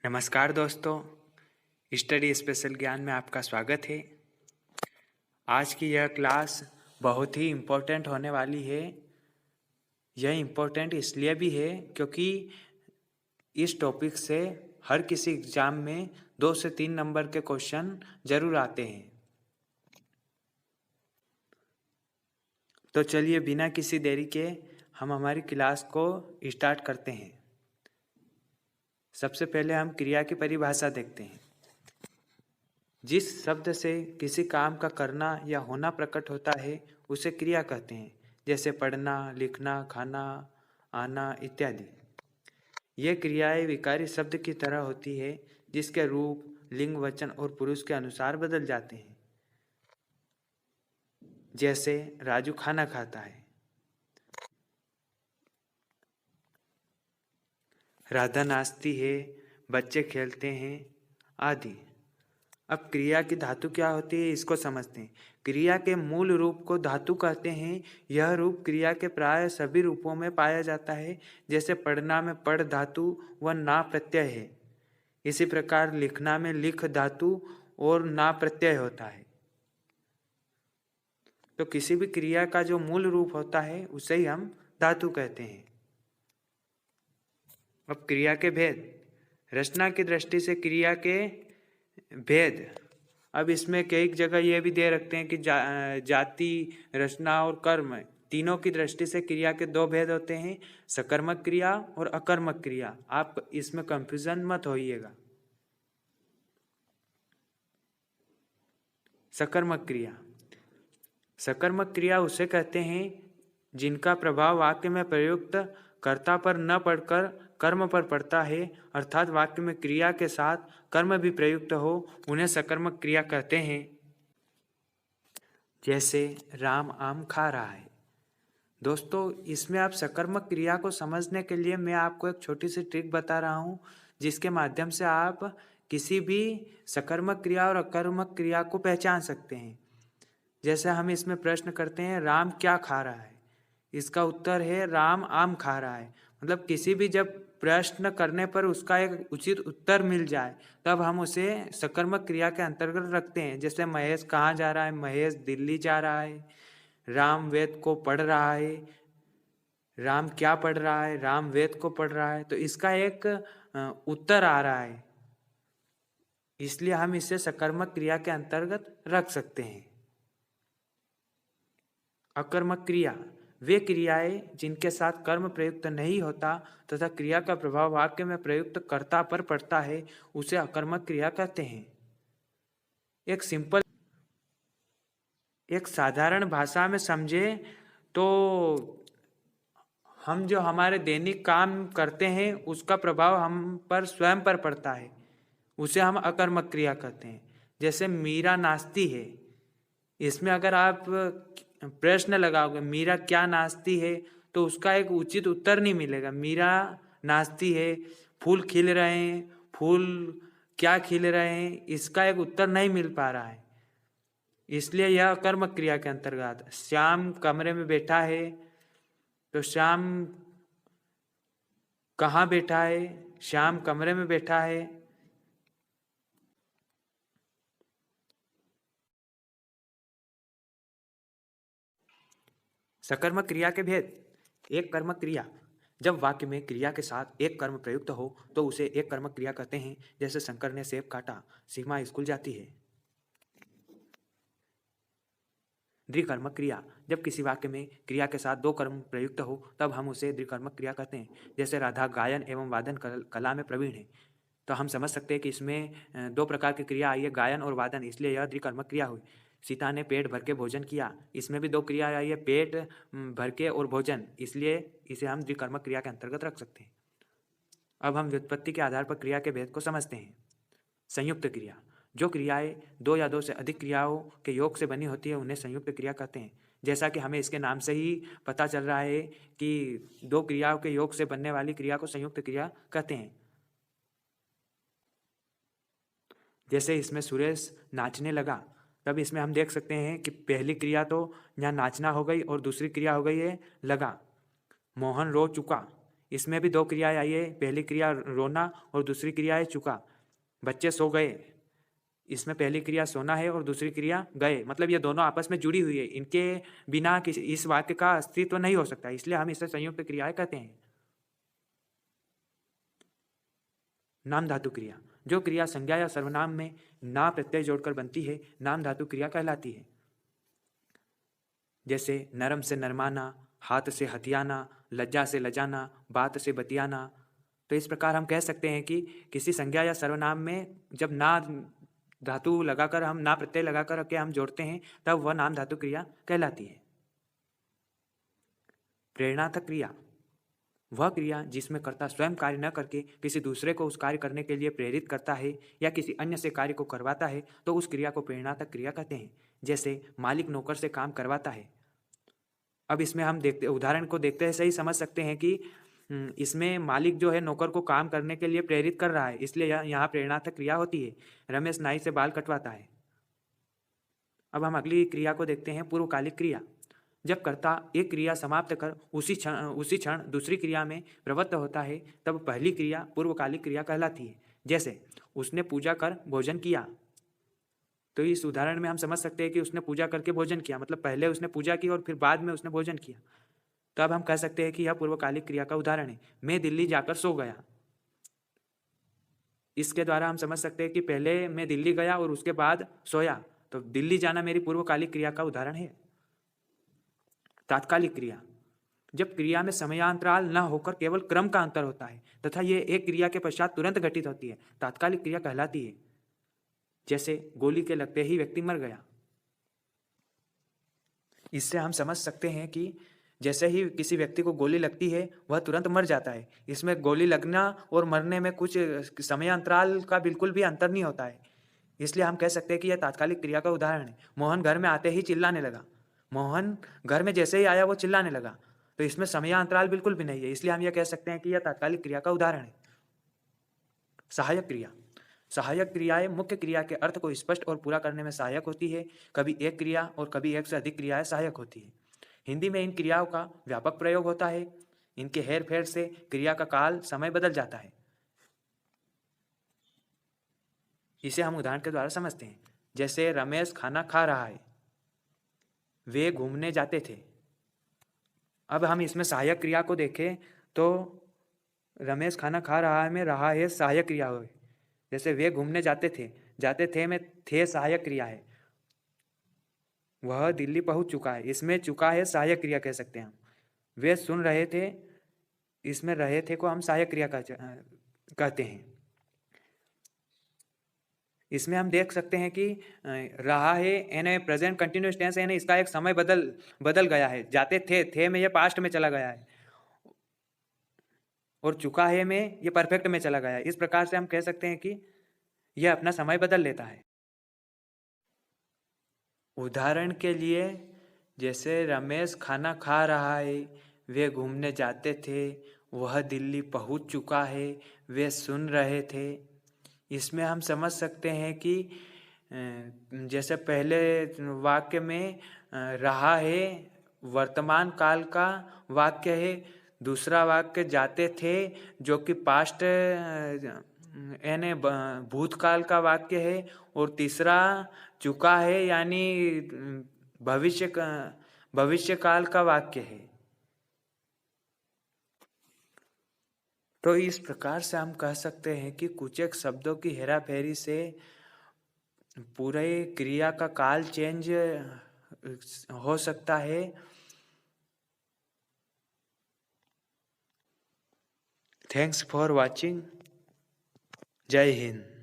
नमस्कार दोस्तों, study special ज्ञान में आपका स्वागत है। आज की यह क्लास बहुत ही इम्पोर्टेंट होने वाली है। यह इम्पोर्टेंट इसलिए भी है क्योंकि इस टॉपिक से हर किसी एग्जाम में 2 से 3 नंबर के क्वेश्चन जरूर आते हैं। तो चलिए बिना किसी देरी के हम हमारी क्लास को स्टार्ट करते हैं। सबसे पहले हम क्रिया की परिभाषा देखते हैं। जिस शब्द से किसी काम का करना या होना प्रकट होता है उसे क्रिया कहते हैं, जैसे पढ़ना, लिखना, खाना, आना इत्यादि। ये क्रियाएं विकारी शब्द की तरह होती है जिसके रूप, लिंग, वचन और पुरुष के अनुसार बदल जाते हैं। जैसे राजू खाना खाता है, राधा नाचती है, बच्चे खेलते हैं आदि। अब क्रिया की धातु क्या होती है इसको समझते हैं। क्रिया के मूल रूप को धातु कहते हैं। यह रूप क्रिया के प्राय सभी रूपों में पाया जाता है। जैसे पढ़ना में पढ़ धातु व ना प्रत्यय है। इसी प्रकार लिखना में लिख धातु और ना प्रत्यय होता है। तो किसी भी क्रिया का जो मूल रूप होता है उसे ही हम धातु कहते हैं। अब क्रिया के भेद। रचना की दृष्टि से क्रिया के भेद। अब इसमें कई जगह ये भी दे रखते हैं कि जाति, रचना और कर्म तीनों की दृष्टि से क्रिया के 2 भेद होते हैं, सकर्मक क्रिया और अकर्मक क्रिया। आप इसमें कंफ्यूजन मत होइएगा। सकर्मक क्रिया। सकर्मक क्रिया उसे कहते हैं जिनका प्रभाव वाक्य में प्रयुक्त कर्ता पर न पड़कर कर्म पर पड़ता है, अर्थात वाक्य में क्रिया के साथ कर्म भी प्रयुक्त हो, उन्हें सकर्मक क्रिया कहते हैं। जैसे राम आम खा रहा है। दोस्तों, इसमें आप सकर्मक क्रिया को समझने के लिए मैं आपको एक छोटी सी ट्रिक बता रहा हूँ, जिसके माध्यम से आप किसी भी सकर्मक क्रिया और अकर्मक क्रिया को पहचान सकते हैं। जैसे हम इसमें प्रश्न करते हैं, राम क्या खा रहा है? इसका उत्तर है राम आम खा रहा है। मतलब किसी भी जब प्रश्न करने पर उसका एक उचित उत्तर मिल जाए तब हम उसे सकर्मक क्रिया के अंतर्गत रखते हैं। जैसे महेश कहाँ जा रहा है? महेश दिल्ली जा रहा है। राम वेद को पढ़ रहा है। राम क्या पढ़ रहा है? राम वेद को पढ़ रहा है। तो इसका एक उत्तर आ रहा है, इसलिए हम इसे सकर्मक क्रिया के अंतर्गत रख सकते हैं। अकर्मक क्रिया वे क्रियाएं जिनके साथ कर्म प्रयुक्त नहीं होता तथा क्रिया का प्रभाव वाक्य में प्रयुक्त कर्ता पर पड़ता है, उसे अकर्मक क्रिया कहते हैं। एक साधारण भाषा में समझे तो हम जो हमारे दैनिक काम करते हैं उसका प्रभाव हम पर स्वयं पर पड़ता है, उसे हम अकर्मक क्रिया कहते हैं। जैसे मीरा नाचती है, इसमें अगर आप प्रश्न लगाओगे मीरा क्या नाचती है तो उसका एक उचित उत्तर नहीं मिलेगा। मीरा नाचती है, फूल खिल रहे हैं, फूल क्या खिल रहे हैं, इसका एक उत्तर नहीं मिल पा रहा है, इसलिए यह अकर्मक क्रिया के अंतर्गत। श्याम कमरे में बैठा है, तो श्याम कहाँ बैठा है? श्याम कमरे में बैठा है। सकर्मक क्रिया के भेद। एक कर्मक क्रिया। जब वाक्य में क्रिया के साथ एक कर्म प्रयुक्त हो तो उसे एक कर्मक क्रिया कहते हैं। जैसे शंकर ने सेब काटा, सीमा स्कूल जाती है। द्विकर्मक क्रिया। जब किसी वाक्य में क्रिया के साथ 2 कर्म प्रयुक्त हो तब हम उसे द्विकर्मक क्रिया कहते हैं। जैसे राधा गायन एवं वादन कला में प्रवीण है। तो हम समझ सकते हैं कि इसमें 2 प्रकार की क्रिया आई है, गायन और वादन, इसलिए यह द्विकर्मक क्रिया हुई। सीता ने पेट भर के भोजन किया, इसमें भी 2 क्रिया आई है, पेट भर के और भोजन, इसलिए इसे हम द्विकर्मक क्रिया के अंतर्गत रख सकते हैं। अब हम व्युत्पत्ति के आधार पर क्रिया के भेद को समझते हैं। संयुक्त क्रिया। जो क्रियाएं 2 या 2 से अधिक क्रियाओं के योग से बनी होती है उन्हें संयुक्त क्रिया कहते हैं। जैसा कि हमें इसके नाम से ही पता चल रहा है कि 2 क्रियाओं के योग से बनने वाली क्रिया को संयुक्त क्रिया कहते हैं। जैसे इसमें सुरेश नाचने लगा, तब इसमें हम देख सकते हैं कि पहली क्रिया तो यहाँ नाचना हो गई और दूसरी क्रिया हो गई है लगा। मोहन रो चुका, इसमें भी दो क्रियाएं आई है, पहली क्रिया रोना और दूसरी क्रिया है चुका। बच्चे सो गए, इसमें पहली क्रिया सोना है और दूसरी क्रिया गए, मतलब ये दोनों आपस में जुड़ी हुई है, इनके बिना किसी इस वाक्य का अस्तित्व नहीं हो सकता, इसलिए हम इसे संयुक्त क्रियाएं कहते हैं। नाम धातु क्रिया, जो क्रिया संज्ञा या सर्वनाम में ना प्रत्यय जोड़कर बनती है, नाम धातु क्रिया कहलाती है। जैसे नरम से नरमाना, हाथ से हथियाना, लज्जा से लजाना, बात से बतियाना। तो इस प्रकार हम कह सकते हैं कि किसी संज्ञा या सर्वनाम में जब ना धातु लगाकर, हम ना प्रत्यय लगाकर के हम जोड़ते हैं, तब वह नाम धातु क्रिया कहलाती है। प्रेरणार्थक क्रिया, वह क्रिया जिसमें कर्ता स्वयं कार्य न करके किसी दूसरे को उस कार्य करने के लिए प्रेरित करता है या किसी अन्य से कार्य को करवाता है, तो उस क्रिया को प्रेरणार्थक क्रिया कहते हैं। जैसे मालिक नौकर से काम करवाता है। अब इसमें हम उदाहरण को देखते हैं सही समझ सकते हैं कि इसमें मालिक जो है नौकर को काम करने के लिए प्रेरित कर रहा है, इसलिए यहाँ प्रेरणार्थक क्रिया होती है। रमेश नाई से बाल कटवाता है। अब हम अगली क्रिया को देखते हैं, पूर्वकालिक क्रिया। जब कर्ता एक क्रिया समाप्त कर उसी क्षण दूसरी क्रिया में प्रवृत्त होता है, तब पहली क्रिया पूर्वकालिक क्रिया कहलाती है। जैसे उसने पूजा कर भोजन किया। तो इस उदाहरण में हम समझ सकते हैं कि उसने पूजा करके भोजन किया, मतलब पहले उसने पूजा की और फिर बाद में उसने भोजन किया। तो अब हम कह सकते हैं कि यह पूर्वकालिक क्रिया का उदाहरण है। मैं दिल्ली जाकर सो गया। इसके द्वारा हम समझ सकते हैं कि पहले मैं दिल्ली गया और उसके बाद सोया, तो दिल्ली जाना मेरी पूर्वकालिक क्रिया का उदाहरण है। तात्कालिक क्रिया, जब क्रिया में समयांतराल न होकर केवल क्रम का अंतर होता है तथा ये एक क्रिया के पश्चात तुरंत घटित होती है, तात्कालिक क्रिया कहलाती है। जैसे गोली के लगते ही व्यक्ति मर गया। इससे हम समझ सकते हैं कि जैसे ही किसी व्यक्ति को गोली लगती है वह तुरंत मर जाता है। इसमें गोली लगना और मरने में कुछ समयांतराल का बिल्कुल भी अंतर नहीं होता है, इसलिए हम कह सकते हैं कि यह तात्कालिक क्रिया का उदाहरण है। मोहन घर में आते ही चिल्लाने लगा। मोहन घर में जैसे ही आया वो चिल्लाने लगा, तो इसमें समयांतराल बिल्कुल भी नहीं है, इसलिए हम यह कह सकते हैं कि यह तात्कालिक क्रिया का उदाहरण है। सहायक क्रिया, सहायक क्रियाएं मुख्य क्रिया के अर्थ को स्पष्ट और पूरा करने में सहायक होती है। कभी एक क्रिया और कभी एक से अधिक क्रियाएं सहायक होती है। हिंदी में इन क्रियाओं का व्यापक प्रयोग होता है। इनके हेरफेर से क्रिया का काल समय बदल जाता है। इसे हम उदाहरण के द्वारा समझते हैं। जैसे रमेश खाना खा रहा है, वे घूमने जाते थे। अब हम इसमें सहायक क्रिया को देखें तो रमेश खाना खा रहा में रहा है सहायक क्रिया हो। जैसे वे घूमने जाते थे में थे सहायक क्रिया है। वह दिल्ली पहुंच चुका है, इसमें चुका है सहायक क्रिया कह सकते हैं हम। वे सुन रहे थे, इसमें रहे थे को हम सहायक क्रिया कहते हैं। इसमें हम देख सकते हैं कि रहा है यानी प्रेजेंट कंटिन्यूअस टेंस यानी इसका एक समय बदल गया है। जाते थे में ये पास्ट में चला गया है और चुका है में ये परफेक्ट में चला गया है। इस प्रकार से हम कह सकते हैं कि यह अपना समय बदल लेता है। उदाहरण के लिए जैसे रमेश खाना खा रहा है, वे घूमने जाते थे, वह दिल्ली पहुंच चुका है, वे सुन रहे थे। इसमें हम समझ सकते हैं कि जैसे पहले वाक्य में रहा है वर्तमान काल का वाक्य है, दूसरा वाक्य जाते थे जो कि पास्ट यानी भूतकाल का वाक्य है, और तीसरा चुका है यानी भविष्य काल का वाक्य है। तो इस प्रकार से हम कह सकते हैं कि कुछ एक शब्दों की हेराफेरी से पूरे क्रिया का काल चेंज हो सकता है। Thanks for watching. जय हिंद।